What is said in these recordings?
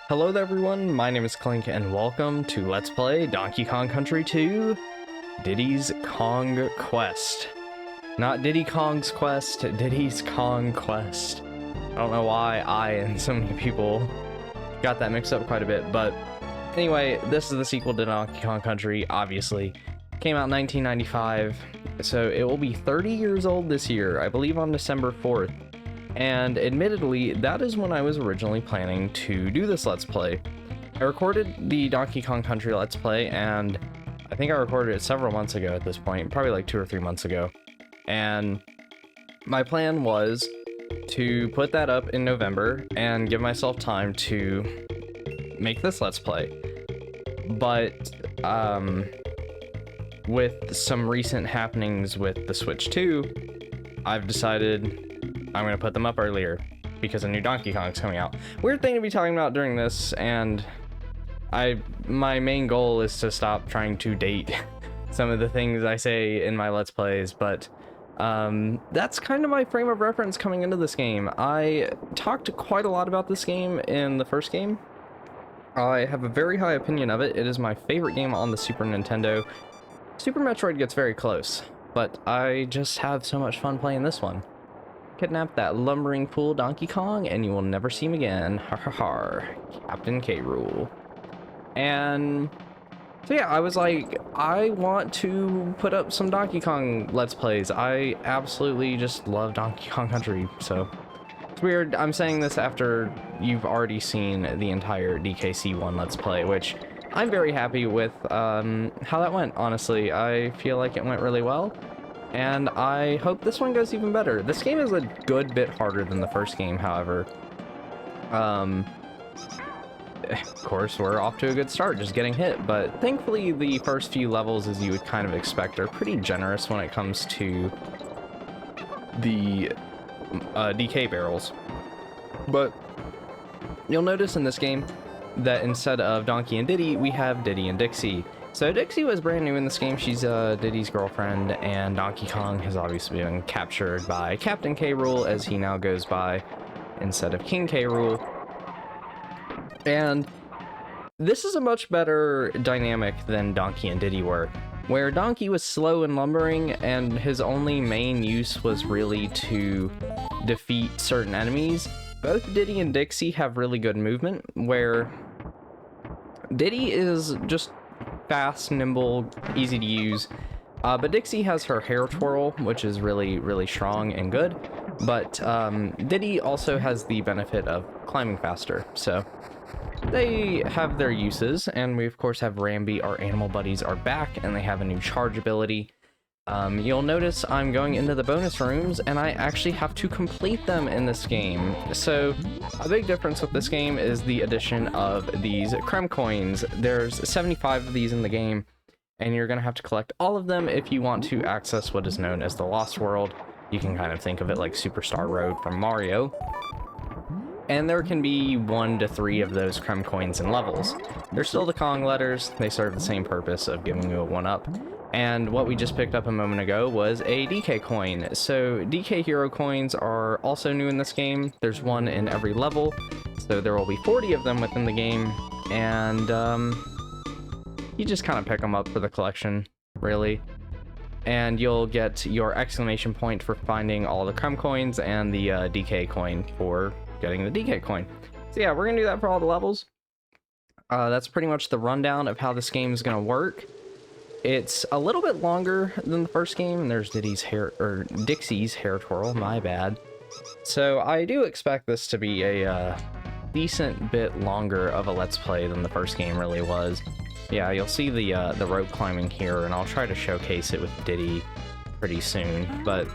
Hello there everyone, my name is Clink and welcome to Let's Play Donkey Kong Country 2 Diddy's Kong Quest. Not Diddy Kong's Quest, Diddy's Kong Quest. I don't know why I and so many people got that mixed up quite a bit, but anyway, this is the sequel to Donkey Kong Country, obviously. Came out in 1995, so it will be 30 years old this year, I believe on December 4th. And admittedly, that is when I was originally planning to do this Let's Play. I recorded the Donkey Kong Country Let's Play, and I think I recorded it several months ago at this point, probably like 2 or 3 months ago. And my plan was to put that up in November and give myself time to make this Let's Play. But, with some recent happenings with the Switch 2, I've decided I'm going to put them up earlier because a new Donkey Kong's coming out. Weird thing to be talking about during this, and my main goal is to stop trying to date some of the things I say in my Let's Plays, but that's kind of my frame of reference coming into this game. I talked quite a lot about this game in the first game. I have a very high opinion of it. It is my favorite game on the Super Nintendo. Super Metroid gets very close, but I just have so much fun playing this one. Kidnap that lumbering fool Donkey Kong and you will never see him again. Har har har. Captain K. Rool. And so yeah, I was like, I want to put up some Donkey Kong Let's Plays. I absolutely just love Donkey Kong Country, so it's weird. I'm saying this after you've already seen the entire DKC1 Let's Play, which I'm very happy with how that went, honestly. I feel like it went really well. And I hope this one goes even better. This game is a good bit harder than the first game, however. Of course, we're off to a good start, just getting hit, but thankfully the first few levels, as you would kind of expect, are pretty generous when it comes to the DK barrels. But you'll notice in this game that instead of Donkey and Diddy, we have Diddy and Dixie. So Dixie was brand new in this game. She's Diddy's girlfriend, and Donkey Kong has obviously been captured by Captain K. Rool, as he now goes by, instead of King K. Rool. And this is a much better dynamic than Donkey and Diddy were, where Donkey was slow and lumbering, and his only main use was really to defeat certain enemies. Both Diddy and Dixie have really good movement, where Diddy is just fast, nimble, easy to use, but Dixie has her hair twirl, which is really strong and good, but Diddy also has the benefit of climbing faster, so they have their uses. And we of course have Rambi, our animal buddies, are back, and they have a new charge ability. You'll notice I'm going into the bonus rooms, and I actually have to complete them in this game. So a big difference with this game is the addition of these Creme Coins. There's 75 of these in the game, and you're going to have to collect all of them if you want to access what is known as the Lost World. You can kind of think of it like Superstar Road from Mario. And there can be 1 to 3 of those Creme Coins in levels. They're still the Kong letters. They serve the same purpose of giving you a 1-up. And what we just picked up a moment ago was a DK coin. So DK Hero coins are also new in this game. There's 1 in every level, so there will be 40 of them within the game. And you just kind of pick them up for the collection, really. And you'll get your exclamation point for finding all the Creme coins, and the DK coin for getting the DK coin. So yeah, we're gonna do that for all the levels. That's pretty much the rundown of how this game is gonna work. It's a little bit longer than the first game, and there's Dixie's hair twirl, my bad. So I do expect this to be a decent bit longer of a Let's Play than the first game really was. Yeah, you'll see the rope climbing here, and I'll try to showcase it with Diddy pretty soon, but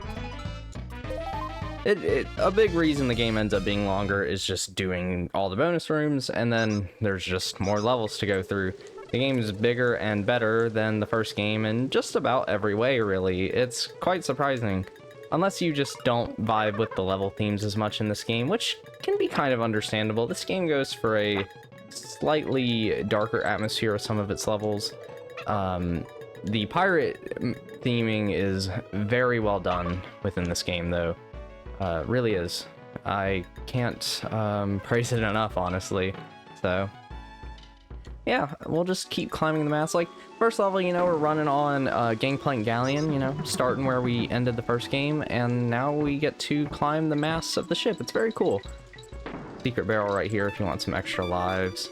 a big reason the game ends up being longer is just doing all the bonus rooms, and then there's just more levels to go through. The game is bigger and better than the first game in just about every way, really. It's quite surprising. Unless you just don't vibe with the level themes as much in this game, which can be kind of understandable. This game goes for a slightly darker atmosphere with some of its levels. The pirate theming is very well done within this game, though. Really is. I can't praise it enough, honestly. So yeah, we'll just keep climbing the mast. Like, first level, you know, we're running on Gangplank Galleon, you know, starting where we ended the first game, and now we get to climb the masts of the ship. It's very cool. Secret barrel right here if you want some extra lives.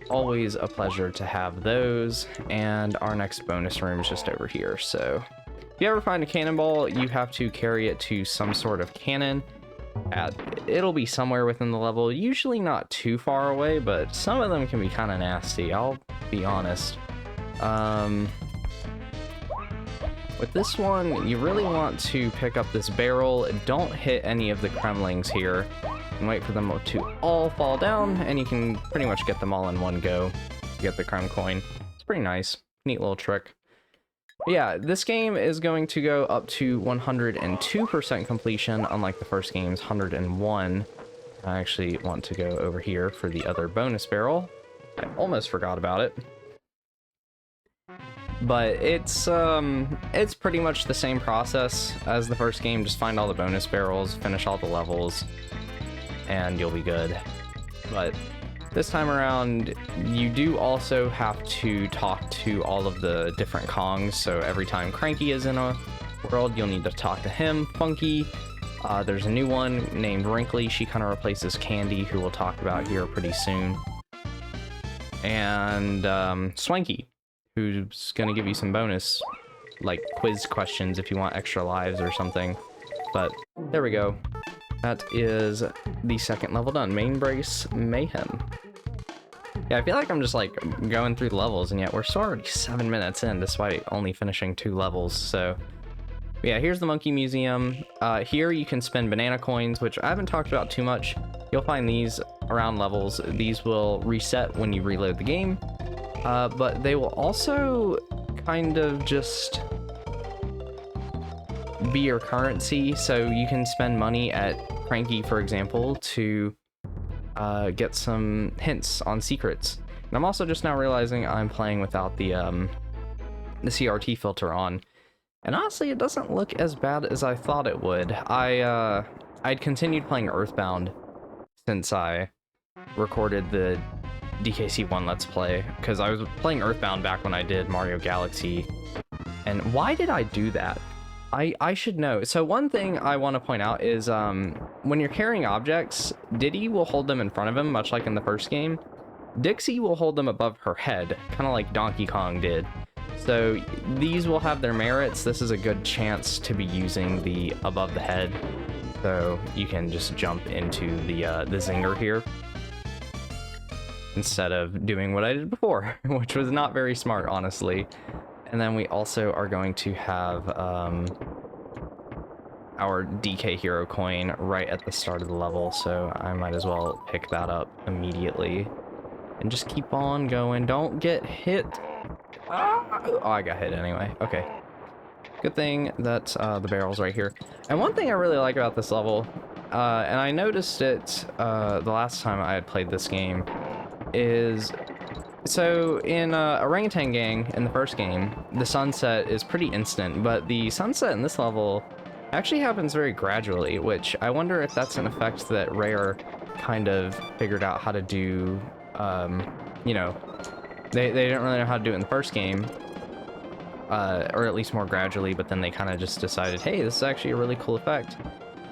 Always a pleasure to have those, and our next bonus room is just over here. So if you ever find a cannonball, you have to carry it to some sort of cannon. It'll be somewhere within the level, usually not too far away, but some of them can be kind of nasty, I'll be honest. With this one, you really want to pick up this barrel. Don't hit any of the cremlings here, and wait for them to all fall down, and you can pretty much get them all in one go to get the creme coin. It's pretty nice, neat little trick. But yeah, this game is going to go up to 102% completion, unlike the first game's 101. I actually want to go over here for the other bonus barrel. I almost forgot about it. But it's pretty much the same process as the first game. Just find all the bonus barrels, finish all the levels, and you'll be good. But this time around, you do also have to talk to all of the different Kongs. So every time Cranky is in a world, you'll need to talk to him. Funky, there's a new one named Wrinkly. She kind of replaces Candy, who we'll talk about here pretty soon. And Swanky, who's going to give you some bonus, like, quiz questions if you want extra lives or something. But there we go. That is the second level done. Main Brace Mayhem. Yeah, I feel like I'm just like going through the levels, and yet we're already 7 minutes in despite only finishing 2 levels. So yeah, here's the Monkey Museum. Here you can spend banana coins, which I haven't talked about too much. You'll find these around levels. These will reset when you reload the game, but they will also kind of just be your currency. So you can spend money at Cranky, for example, to get some hints on secrets. And I'm also just now realizing I'm playing without the CRT filter on, and honestly it doesn't look as bad as I thought it would. I'd continued playing Earthbound since I recorded the DKC1 Let's Play, because I was playing Earthbound back when I did Mario Galaxy. And why did I do that? I should know. So one thing I want to point out is when you're carrying objects, Diddy will hold them in front of him, much like in the first game. Dixie will hold them above her head, kind of like Donkey Kong did. So these will have their merits. This is a good chance to be using the above the head, so you can just jump into the zinger here instead of doing what I did before, which was not very smart, honestly. And then we also are going to have our DK Hero coin right at the start of the level, so I might as well pick that up immediately and just keep on going. Don't get hit. Oh, I got hit anyway. Okay. Good thing that the barrel's right here. And one thing I really like about this level, and I noticed it the last time I had played this game, is so in Orangutan Gang in the first game, the sunset is pretty instant, but the sunset in this level actually happens very gradually, which I wonder if that's an effect that Rare kind of figured out how to do. You know, they didn't really know how to do it in the first game, or at least more gradually, but then they kind of just decided, hey, this is actually a really cool effect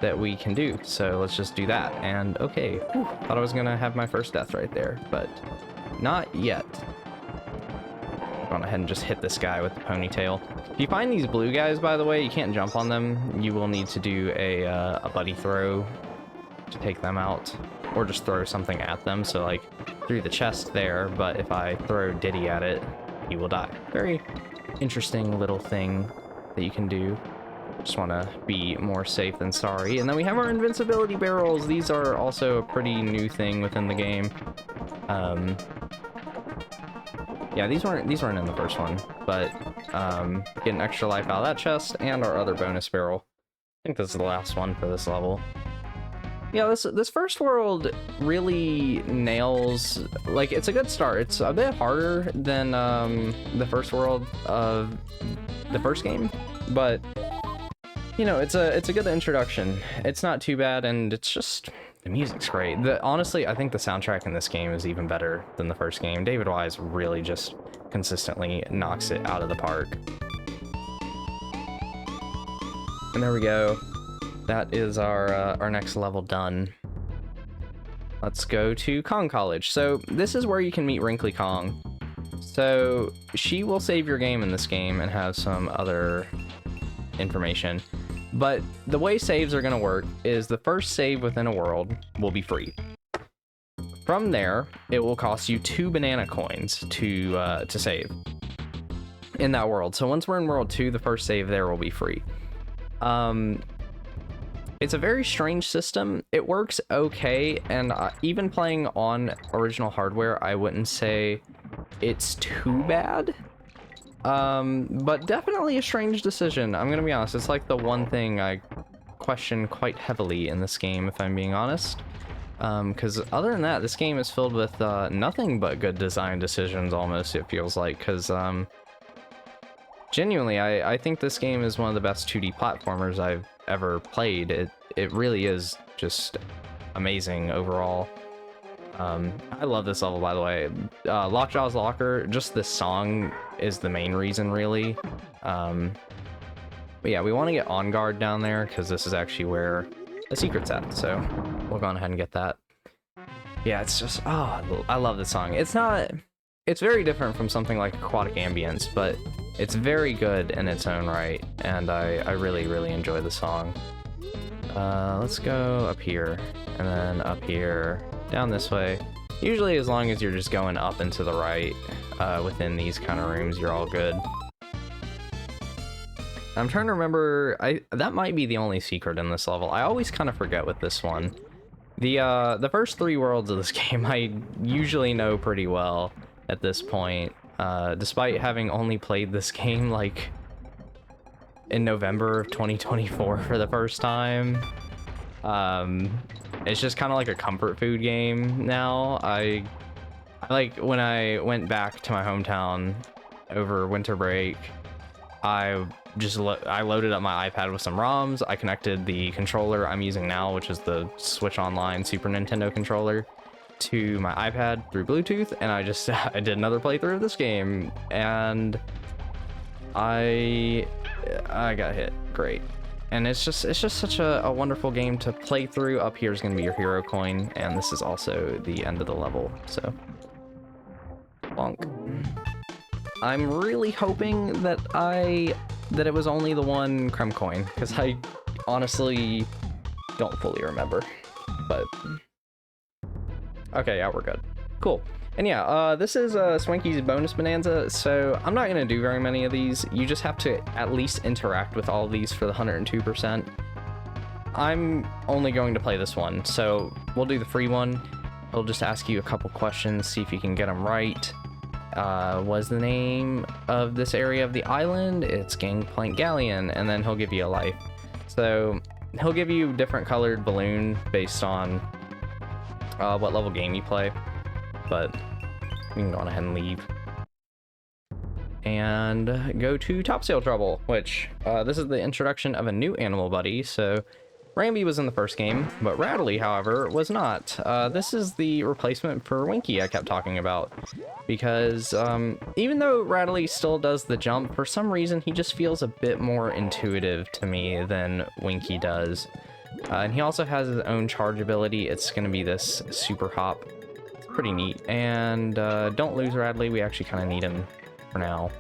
that we can do, so let's just do that. And okay, whew, thought I was gonna have my first death right there, but not yet. I've gone ahead and just hit this guy with the ponytail. If you find these blue guys, by the way, you can't jump on them. You will need to do a buddy throw to take them out, or just throw something at them. So like through the chest there, but if I throw Diddy at it, he will die. Very interesting little thing that you can do. Just want to be more safe than sorry. And then we have our invincibility barrels. These are also a pretty new thing within the game. Yeah, these weren't in the first one, but get an extra life out of that chest and our other bonus barrel. I think this is the last one for this level. Yeah, this first world really nails, like, it's a good start. It's a bit harder than the first world of the first game, but you know, it's a good introduction. It's not too bad, and it's just The music's great. Honestly, I think the soundtrack in this game is even better than the first game. David Wise really just consistently knocks it out of the park. And there we go. That is our next level done. Let's go to Kong College. So this is where you can meet Wrinkly Kong. So she will save your game in this game and have some other information. But the way saves are going to work is the first save within a world will be free. From there, it will cost you 2 banana coins to save in that world. So once we're in World 2, the first save there will be free. It's a very strange system. It works okay, and even playing on original hardware, I wouldn't say it's too bad. But definitely a strange decision. I'm gonna be honest, it's like the one thing I question quite heavily in this game, if I'm being honest. Because other than that, this game is filled with nothing but good design decisions, almost, it feels like. Because genuinely, I think this game is one of the best 2D platformers I've ever played. It really is just amazing overall. I love this level, by the way. Lockjaw's Locker, just this song is the main reason, really. But yeah, we want to get On Guard down there, because this is actually where the secret's at, so we'll go on ahead and get that. Yeah, it's just, oh, I love this song. It's very different from something like Aquatic Ambience, but it's very good in its own right, and I really, really enjoy the song. Let's go up here, and then up here, down this way. Usually, as long as you're just going up and to the right within these kind of rooms, you're all good. I'm trying to remember, that might be the only secret in this level. I always kind of forget with this one. The first 3 worlds of this game I usually know pretty well at this point, despite having only played this game like in November of 2024 for the first time. It's just kind of like a comfort food game now. I like when I went back to my hometown over winter break, I loaded up my iPad with some ROMs. I connected the controller I'm using now, which is the Switch Online Super Nintendo controller, to my iPad through Bluetooth, and I did another playthrough of this game, and I got hit. Great. And it's just such a wonderful game to play through. Up here is going to be your hero coin, and this is also the end of the level, so bonk. I'm really hoping that it was only the one creme coin, because I honestly don't fully remember. But okay, yeah, we're good. Cool. And yeah, this is Swanky's bonus bonanza, so I'm not going to do very many of these. You just have to at least interact with all of these for the 102%. I'm only going to play this one, so we'll do the free one. He'll just ask you a couple questions, see if you can get them right. Was the name of this area of the island? It's Gangplank Galleon, and then he'll give you a life. So he'll give you different colored balloon based on what level game you play, but we can go on ahead and leave and go to Topsail Trouble, which this is the introduction of a new animal buddy. So Rambi was in the first game, but Rattly, however, was not. This is the replacement for Winky I kept talking about, because even though Rattly still does the jump, for some reason he just feels a bit more intuitive to me than Winky does. And he also has his own charge ability. It's going to be this super hop. It's pretty neat. And don't lose Rattly, we actually kind of need him for now.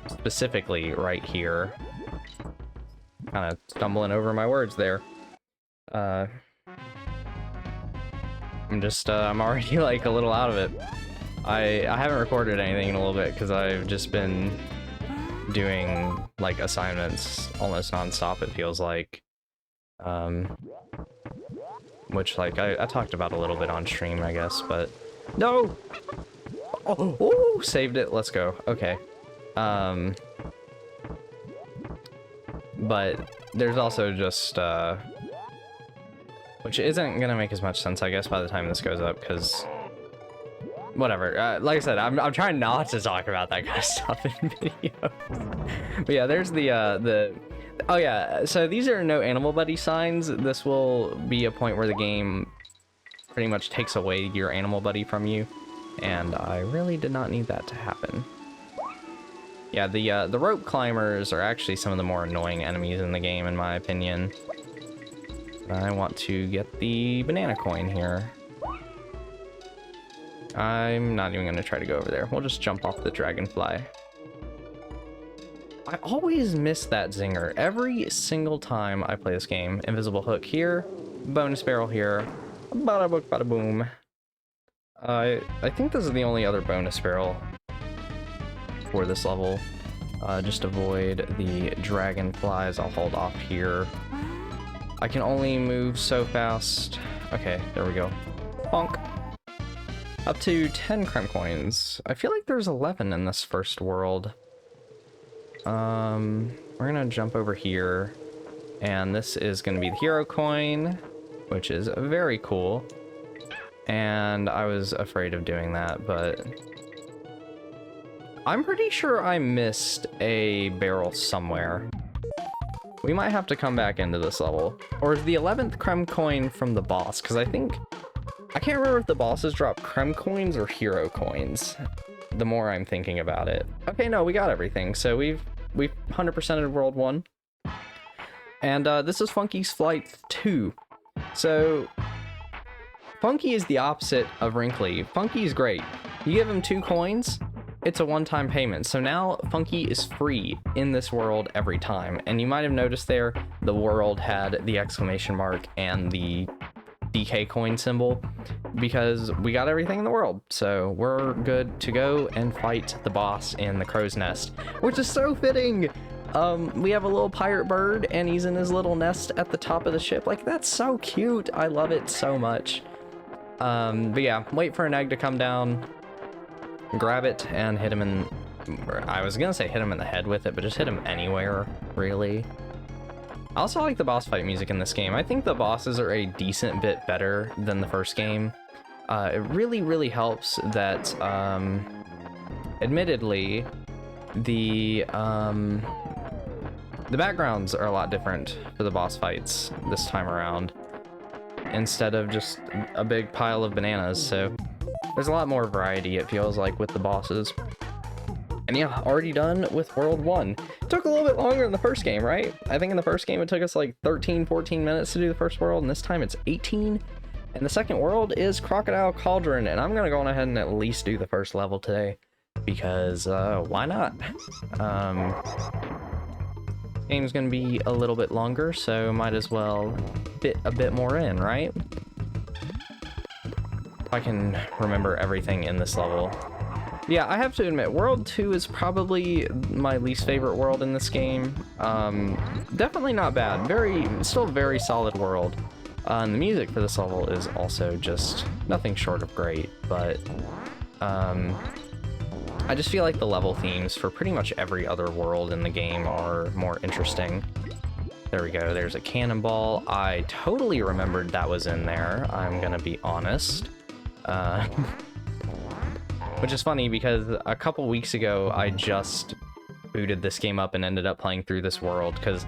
Specifically right here. Kind of stumbling over my words there. I'm already like a little out of it. I haven't recorded anything in a little bit because I've just been doing like assignments almost non-stop, it feels like. Which like I talked about a little bit on stream, I guess, but no! Oh, saved it. Let's go. Okay. But there's also just, which isn't gonna make as much sense, I guess, by the time this goes up, because whatever. Like I said, I'm trying not to talk about that kind of stuff in videos. But yeah, there's the Oh yeah, so these are no animal buddy signs. This will be a point where the game pretty much takes away your animal buddy from you, and I really did not need that to happen. Yeah, the rope climbers are actually some of the more annoying enemies in the game, in my opinion. I want to get the banana coin here. I'm not even going to try to go over there. We'll just jump off the dragonfly. I always miss that zinger every single time I play this game. Invisible hook here, bonus barrel here, bada book, bada boom. I think this is the only other bonus barrel for this level. Just avoid the dragonflies. I'll hold off here. I can only move so fast. Okay, there we go. Bonk. Up to 10 creme coins. I feel like there's 11 in this first world. We're gonna jump over here, and this is gonna be the hero coin, which is very cool. And I was afraid of doing that, but I'm pretty sure I missed a barrel somewhere. We might have to come back into this level. Or is the 11th creme coin from the boss? Because I can't remember if the bosses drop creme coins or hero coins, the more I'm thinking about it. Okay, no, we got everything. So we've 100%ed World 1. And this is Funky's Flight 2. So Funky is the opposite of Wrinkly. Funky is great. You give him 2 coins, it's a one-time payment. So now Funky is free in this world every time. And you might have noticed there, the world had the exclamation mark and the DK coin symbol, because we got everything in the world. So we're good to go and fight the boss in the crow's nest, which is so fitting. We have a little pirate bird and he's in his little nest at the top of the ship. Like, that's so cute. I love it so much. But yeah, wait for an egg to come down, grab it and hit him in, I was gonna say hit him in the head with it, but just hit him anywhere, really. I also like the boss fight music in this game. I think the bosses are a decent bit better than the first game. It really, really helps that, admittedly, the backgrounds are a lot different for the boss fights this time around, instead of just a big pile of bananas, so there's a lot more variety, it feels like, with the bosses. And yeah, already done with World 1. It took a little bit longer than the first game, right? I think in the first game it took us like 13, 14 minutes to do the first world, and this time it's 18. And the second world is Crocodile Cauldron, and I'm gonna go on ahead and at least do the first level today, because why not? Game's gonna be a little bit longer, so might as well fit a bit more in, right? I can remember everything in this level. Yeah, I have to admit, World 2 is probably my least favorite world in this game. Definitely not bad. Still a very solid world. And the music for this level is also just nothing short of great, but I just feel like the level themes for pretty much every other world in the game are more interesting. There we go, there's a cannonball. I totally remembered that was in there, I'm gonna be honest. Which is funny because a couple weeks ago I just booted this game up and ended up playing through this world because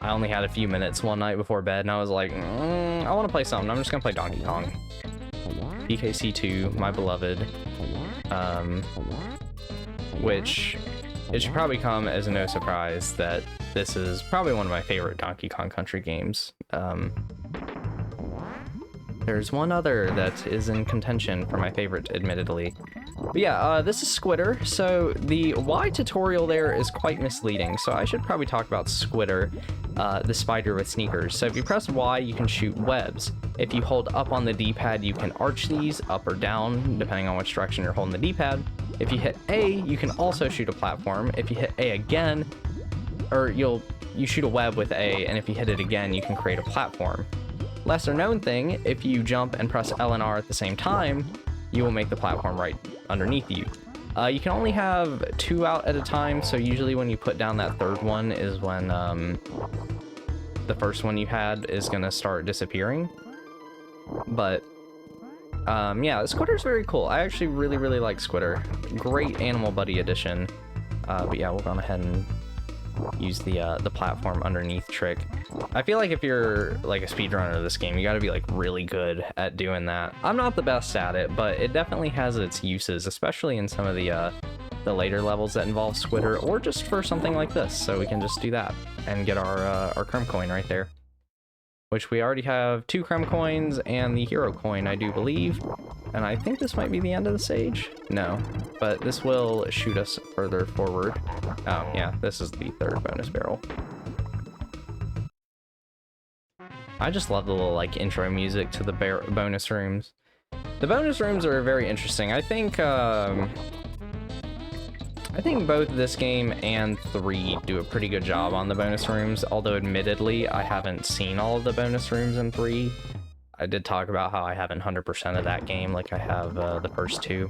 I only had a few minutes one night before bed and I was like, I want to play something. I'm just gonna play Donkey Kong. PKC2, my beloved. Which it should probably come as no surprise that this is probably one of my favorite Donkey Kong Country games. There's one other that is in contention for my favorite, admittedly. But yeah, this is Squitter. So the Y tutorial there is quite misleading, so I should probably talk about Squitter, the spider with sneakers. So if you press Y, you can shoot webs. If you hold up on the D-pad, you can arch these up or down, depending on which direction you're holding the D-pad. If you hit A, you can also shoot a platform. If you hit A again, or you shoot a web with A, and if you hit it again, you can create a platform. Lesser known thing, if you jump and press L and R at the same time, you will make the platform right underneath you. You can only have 2 out at a time, so usually when you put down that third one is when the first one you had is gonna start disappearing. But yeah, Squitter's very cool. I actually really like Squitter. Great animal buddy addition. But yeah, we'll go ahead and use the platform underneath trick. I feel like if you're like a speedrunner of this game, you got to be like really good at doing that. I'm not the best at it, but it definitely has its uses, especially in some of the later levels that involve Squitter, or just for something like this. So we can just do that and get our Chrome coin right there, which we already have 2 Chrome coins and the hero coin, I do believe. And I think this might be the end of the stage. No, but this will shoot us further forward. Oh yeah, this is the 3rd bonus barrel. I just love the little like intro music to the bonus rooms. The bonus rooms are very interesting. I think both this game and 3 do a pretty good job on the bonus rooms, although admittedly I haven't seen all of the bonus rooms in 3. I did talk about how I haven't 100% of that game like I have the first 2.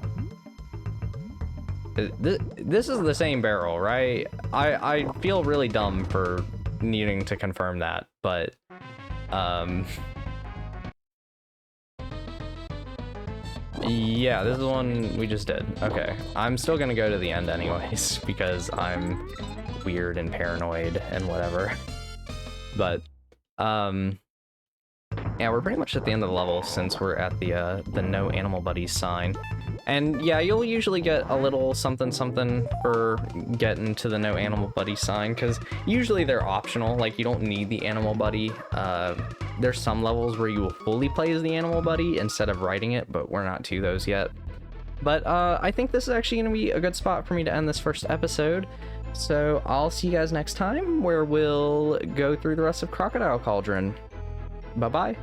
This is the same barrel, right? I feel really dumb for needing to confirm that, but yeah, this is the one we just did. Okay, I'm still gonna go to the end anyways because I'm weird and paranoid and whatever. But yeah, we're pretty much at the end of the level since we're at the no animal buddies sign. And yeah, you'll usually get a little something something for getting to the no animal buddy sign, because usually they're optional, like you don't need the animal buddy. There's some levels where you will fully play as the animal buddy instead of writing it, but we're not to those yet. But I think this is actually going to be a good spot for me to end this first episode. So I'll see you guys next time, where we'll go through the rest of Crocodile Cauldron. Bye-bye.